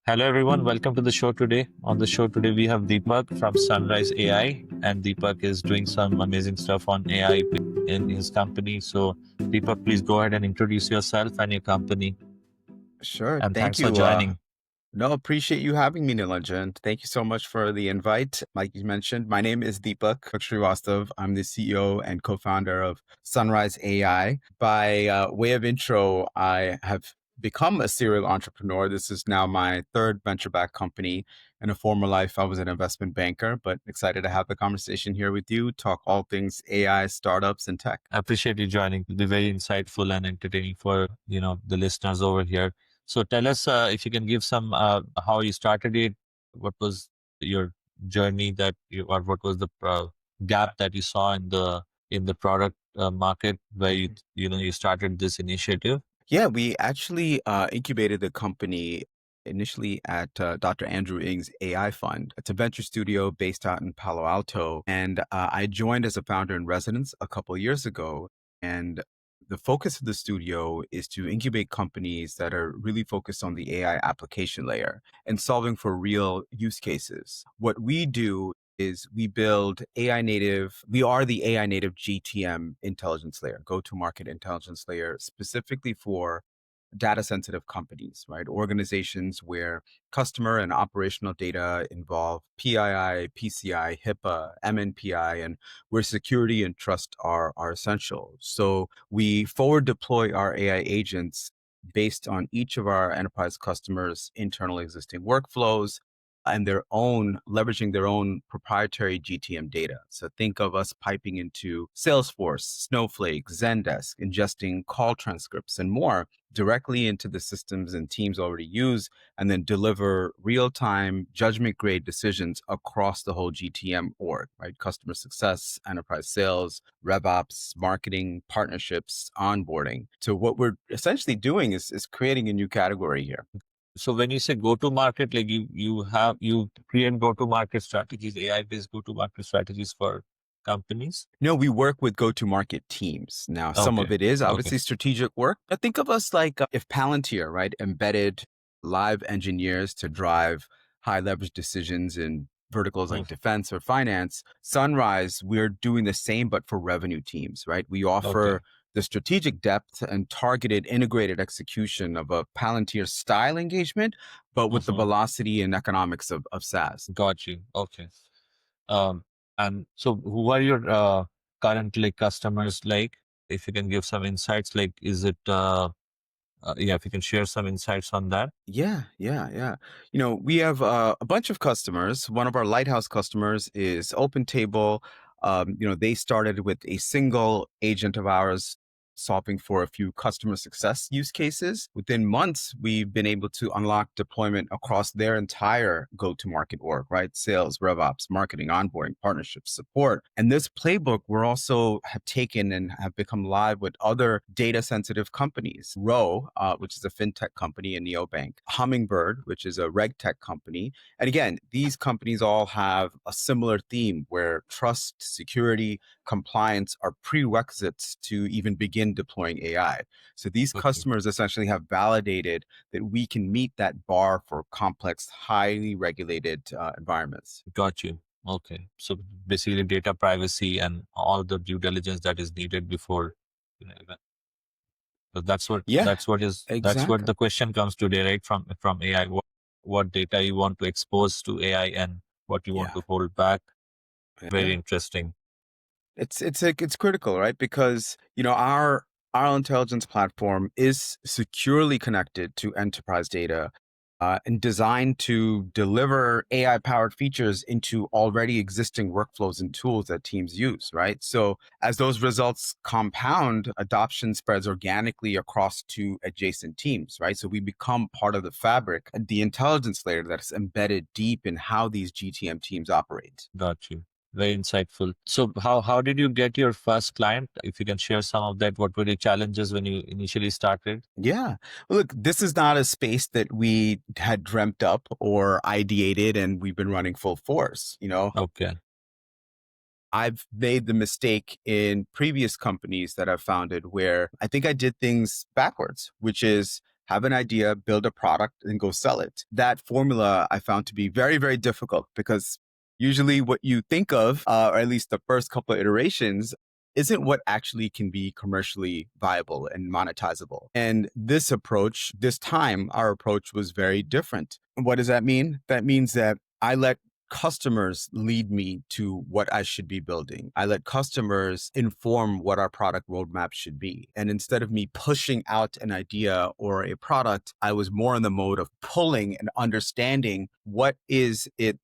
Hello, everyone. Welcome to the show today. On the show today, we have Deepak from Sunrise AI, and Deepak is doing some amazing stuff on AI in his company. So, Deepak, please go ahead and introduce yourself and your company. Sure. And Thank thanks for you. joining. No, appreciate you having me, Nilanjan. Thank you so much for the invite. Like you mentioned, my name is Deepak Srivastava. I'm the CEO and co-founder of Sunrise AI. By way of intro, I have become a serial entrepreneur. This is now my third venture-backed company. In a former life, I was an investment banker, but excited to have the conversation here with you, talk all things AI, startups, and tech. I appreciate you joining. It'll be very insightful and entertaining for the listeners over here. So, tell us if you can give some how you started it. What was your journey or what was the gap that you saw in the product market where you started this initiative? Yeah, we actually incubated the company initially at Dr. Andrew Ng's AI Fund. It's a venture studio based out in Palo Alto. And I joined as a founder in residence a couple of years ago. And the focus of the studio is to incubate companies that are really focused on the AI application layer and solving for real use cases. What we do is we build AI native, we are the AI native GTM intelligence layer, go to market intelligence layer, specifically for data sensitive companies, right? Organizations where customer and operational data involve PII, PCI, HIPAA, MNPI, and where security and trust are essential. So we forward deploy our AI agents based on each of our enterprise customers' internal existing workflows and leveraging their own proprietary GTM data. So think of us piping into Salesforce, Snowflake, Zendesk, ingesting call transcripts and more directly into the systems and teams already use, and then deliver real-time judgment grade decisions across the whole GTM org, right? Customer success, enterprise sales, RevOps, marketing, partnerships, onboarding. So what we're essentially doing is creating a new category here. So when you say go to market, like you create go to market strategies, AI based go to market strategies for companies. No, we work with go-to-market teams. Now, some Okay. of it is Okay. obviously strategic work, but think of us like if Palantir, right, embedded live engineers to drive high leverage decisions in verticals like Mhm. defense or finance. Sunrise, we're doing the same, but for revenue teams, right? We Okay. offer the strategic depth and targeted integrated execution of a Palantir style engagement, but with the Mhm. velocity and economics of SaaS. Got you. Okay. Um, and so who are your current like customers like? If you can give some insights, like is it yeah, if you can share some insights on that. Yeah. We have a bunch of customers. One of our lighthouse customers is OpenTable. They started with a single agent of ours solving for a few customer success use cases. Within months, we've been able to unlock deployment across their entire go-to-market org, right? Sales, RevOps, marketing, onboarding, partnerships, support. And this playbook, we're also have taken and have become live with other data-sensitive companies. Row, which is a fintech company, a neobank. Hummingbird, which is a reg tech company. And again, these companies all have a similar theme where trust, security, compliance are prerequisites to even begin deploying AI. So these Okay. customers essentially have validated that we can meet that bar for complex, highly regulated environments. Got you. Okay. So basically data privacy and all the due diligence that is needed before even. So Yeah, that's what exactly. the question comes today, right? From AI, what data you want to expose to AI and what you want Yeah, to hold back. Very yeah. interesting. It's critical, right? Because our intelligence platform is securely connected to enterprise data and designed to deliver AI powered features into already existing workflows and tools that teams use, right? So as those results compound, adoption spreads organically across to adjacent teams, right? So we become part of the fabric, the intelligence layer that's embedded deep in how these GTM teams operate. Got you. Very insightful. So how did you get your first client? If you can share some of that, what were the challenges when you initially started? Yeah. Well, look, this is not a space that we had dreamt up or ideated and we've been running full force. Okay. I've made the mistake in previous companies that I've founded where I think I did things backwards, which is have an idea, build a product, and go sell it. That formula I found to be very, very difficult because usually what you think of, or at least the first couple of iterations, isn't what actually can be commercially viable and monetizable. And this approach, this time, our approach was very different. What does that mean? That means that I let customers lead me to what I should be building. I let customers inform what our product roadmap should be. And instead of me pushing out an idea or a product, I was more in the mode of pulling and understanding what is it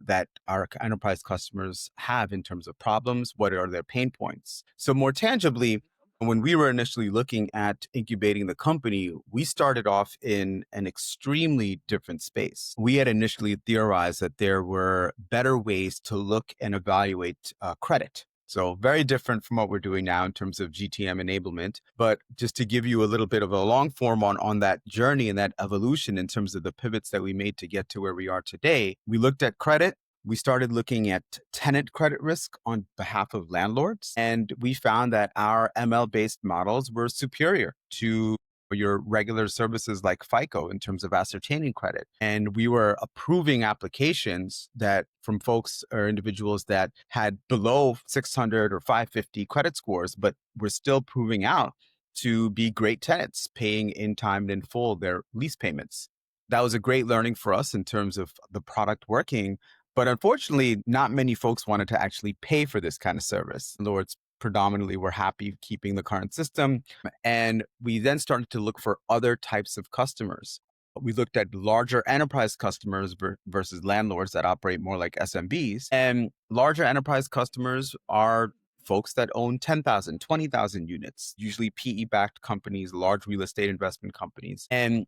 that our enterprise customers have in terms of problems, what are their pain points. So more tangibly, when we were initially looking at incubating the company, we started off in an extremely different space. We had initially theorized that there were better ways to look and evaluate credit. So very different from what we're doing now in terms of GTM enablement. But just to give you a little bit of a long form on that journey and that evolution in terms of the pivots that we made to get to where we are today, we looked at credit. We started looking at tenant credit risk on behalf of landlords, and we found that our ML-based models were superior to your regular services like FICO in terms of ascertaining credit. And we were approving applications that from folks or individuals that had below 600 or 550 credit scores, but were still proving out to be great tenants, paying in time and in full their lease payments. That was a great learning for us in terms of the product working. But unfortunately, not many folks wanted to actually pay for this kind of service. Landlords predominantly were happy keeping the current system. And we then started to look for other types of customers. We looked at larger enterprise customers versus landlords that operate more like SMBs. And larger enterprise customers are folks that own 10,000, 20,000 units, usually PE-backed companies, large real estate investment companies. And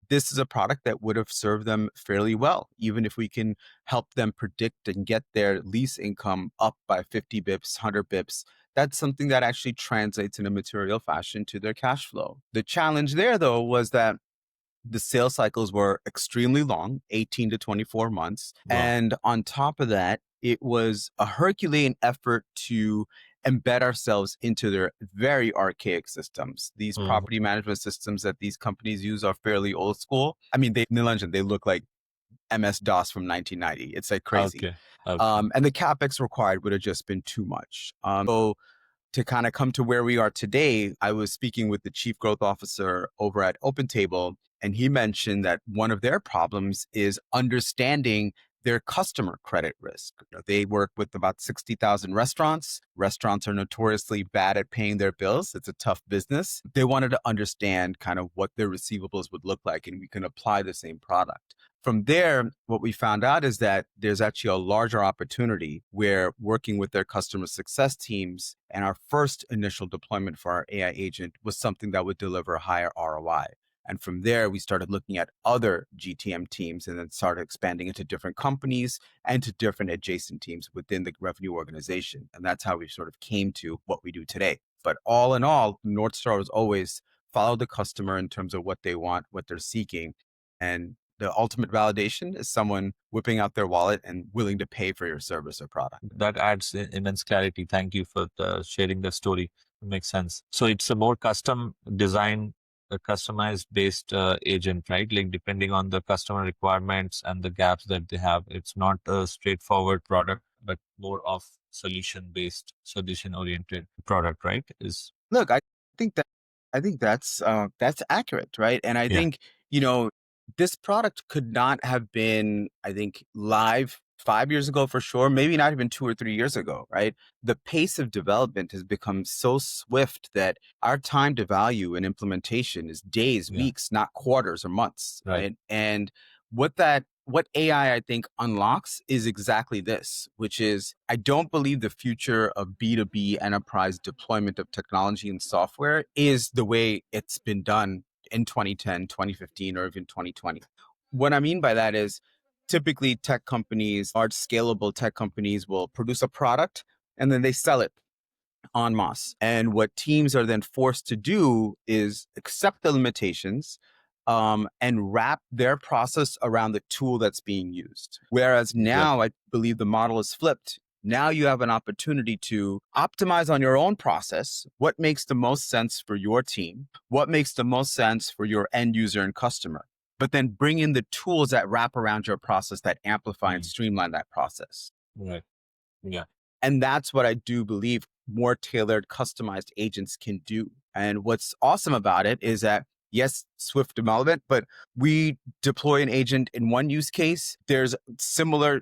this is a product that would have served them fairly well, even if we can help them predict and get their lease income up by 50 bips, 100 bips. That's something that actually translates in a material fashion to their cash flow. The challenge there, though, was that the sales cycles were extremely long, 18 to 24 months. Wow. And on top of that, it was a Herculean effort to embed ourselves into their very archaic systems. These property management systems that these companies use are fairly old school. I mean, they look like MS-DOS from 1990. It's like crazy. Okay. And the CapEx required would have just been too much. So to kind of come to where we are today, I was speaking with the chief growth officer over at OpenTable, and he mentioned that one of their problems is understanding their customer credit risk. They work with about 60,000 restaurants. Restaurants are notoriously bad at paying their bills. It's a tough business. They wanted to understand kind of what their receivables would look like, and we can apply the same product. From there, what we found out is that there's actually a larger opportunity where working with their customer success teams and our first initial deployment for our AI agent was something that would deliver a higher ROI. And from there, we started looking at other GTM teams and then started expanding into different companies and to different adjacent teams within the revenue organization. And that's how we sort of came to what we do today. But all in all, North Star was always follow the customer in terms of what they want, what they're seeking. And the ultimate validation is someone whipping out their wallet and willing to pay for your service or product. That adds immense clarity. Thank you for sharing the story. It makes sense. So it's a more custom design, a customized based agent, right? Like depending on the customer requirements and the gaps that they have. It's not a straightforward product, but more of solution oriented product, right? Is Look, think that I think that's accurate, right? And I Yeah. think, you know, this product could not have been, I think, live 5 years ago for sure, maybe not even 2 or 3 years ago, right? The pace of development has become so swift that our time to value and implementation is days, Yeah. weeks, not quarters or months, Right. right? And what AI I think unlocks is exactly this, which is I don't believe the future of B2B enterprise deployment of technology and software is the way it's been done in 2010, 2015, or even 2020. What I mean by that is typically tech companies, large scalable tech companies will produce a product and then they sell it en masse. And what teams are then forced to do is accept the limitations and wrap their process around the tool that's being used. Whereas Exactly. now I believe the model is flipped. Now you have an opportunity to optimize on your own process. What makes the most sense for your team? What makes the most sense for your end user and customer? But then bring in the tools that wrap around your process that amplify and streamline that process. Right. Yeah. And that's what I do believe more tailored, customized agents can do. And what's awesome about it is that, yes, Swift development, but we deploy an agent in one use case. There's similar,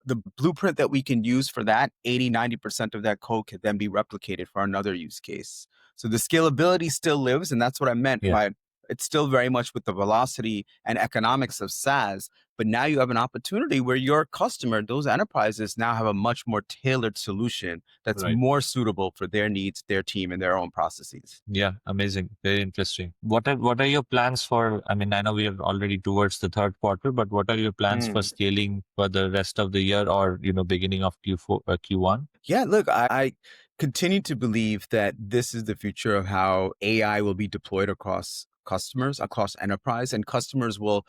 the blueprint that we can use for that, 80-90% of that code can then be replicated for another use case. So the scalability still lives. And that's what I meant Yeah. by it's still very much with the velocity and economics of SaaS. But now you have an opportunity where your customer, those enterprises, now have a much more tailored solution that's Right. more suitable for their needs, their team, and their own processes. Yeah, amazing. Very interesting. What are your plans for, I mean, I know we are already towards the third quarter, but what are your plans for scaling for the rest of the year or, beginning of Q4, Q1? Yeah, look, I continue to believe that this is the future of how AI will be deployed across customers, across enterprise, and customers will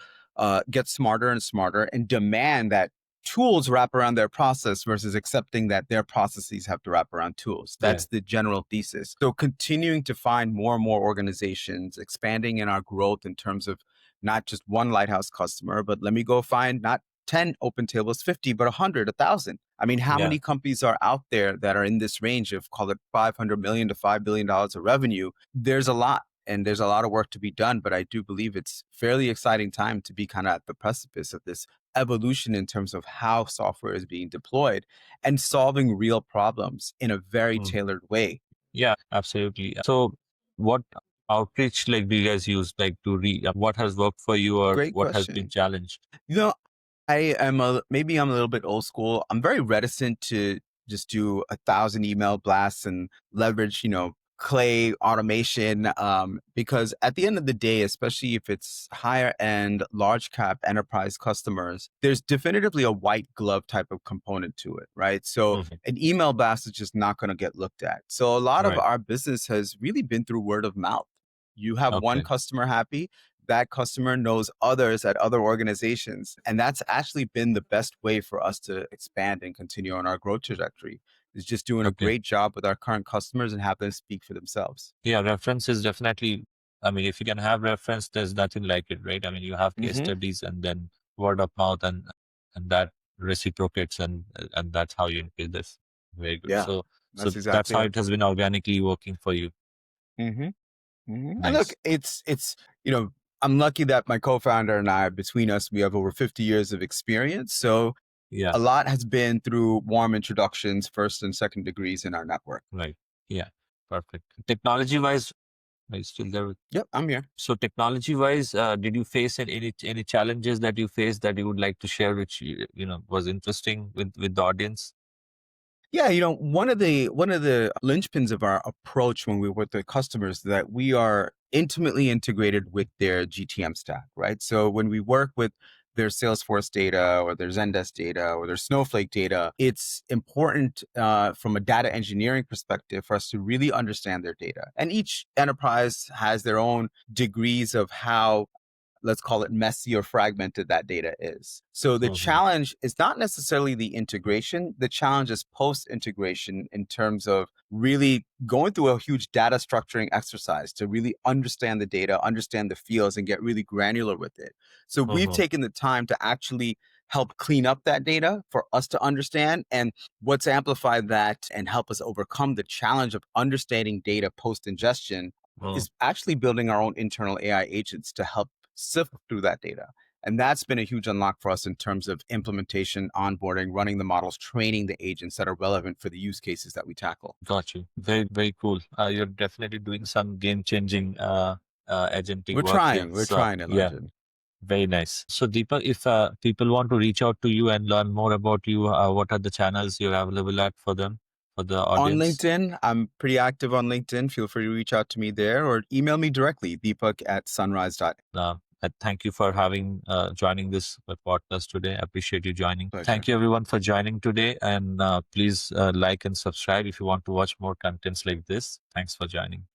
get smarter and smarter and demand that tools wrap around their process versus accepting that their processes have to wrap around tools. Yeah. That's the general thesis. So continuing to find more and more organizations, expanding in our growth in terms of not just one lighthouse customer, but let me go find not 10 open tables, 50, but 100, 1,000. I mean, how Yeah. many companies are out there that are in this range of, call it 500 million to $5 billion of revenue? There's a lot, and there's a lot of work to be done, but I do believe it's fairly exciting time to be kind of at the precipice of this evolution in terms of how software is being deployed and solving real problems in a very Mm. tailored way. Yeah, absolutely. So what outreach like do you guys use like to what has worked for you or Great what has been question. challenged? You know, I am maybe I'm a little bit old school. I'm very reticent to just do 1,000 email blasts and leverage, clay automation, because at the end of the day, especially if it's higher end, large cap enterprise customers, there's definitively a white glove type of component to it, right? So Mhm. an email blast is just not going to get looked at. So a lot of Right. our business has really been through word of mouth. You have one Okay. customer happy, that customer knows others at other organizations. And that's actually been the best way for us to expand and continue on our growth trajectory, is just doing a Okay. great job with our current customers and have them speak for themselves. Yeah, reference is definitely, I mean, if you can have reference, there's nothing like it, right? I mean, you have case Hmm. studies and then word of mouth and that reciprocates and that's how you increase this. Very good. Yeah, So that's that's exactly how it. it has been organically working for you. Hmm. Hmm. And look, Nice. it's I'm lucky that my co-founder and I, between us, we have over 50 years of experience. So Yeah, a lot has been through warm introductions, first and second degrees in our network. right. Yeah, perfect. Technology wise, are you still there? Yep, I'm here. So technology wise, did you face any challenges that you faced that you would like to share, which was interesting with the audience? Yeah, one of the linchpins of our approach when we work with customers is that we are intimately integrated with their GTM stack, right? So when we work with their Salesforce data or their Zendesk data or their Snowflake data, it's important from a data engineering perspective for us to really understand their data. And each enterprise has their own degrees of how, let's call it, messy or fragmented that data is. So the Hmm. challenge is not necessarily the integration. The challenge is post integration in terms of really going through a huge data structuring exercise to really understand the data, understand the fields, and get really granular with it. So we've Hmm. taken the time to actually help clean up that data for us to understand. And what's amplified that and help us overcome the challenge of understanding data post ingestion is actually building our own internal AI agents to help sift through that data. And that's been a huge unlock for us in terms of implementation, onboarding, running the models, training the agents that are relevant for the use cases that we tackle. Got you. Very, very cool. You're definitely doing some game-changing agentic We're work here. trying, we're So trying it, yeah, Legend. very nice. So Deepak, if people want to reach out to you and learn more about you, what are the channels you're available at for them, for the On audience? LinkedIn, I'm pretty active on LinkedIn. Feel free to reach out to me there or email me directly, Deepak@sunrise.ai. Thank you for having joining this podcast today. I appreciate you joining. Pleasure. Thank you everyone for joining today, and please like and subscribe if you want to watch more contents like this. Thanks for joining.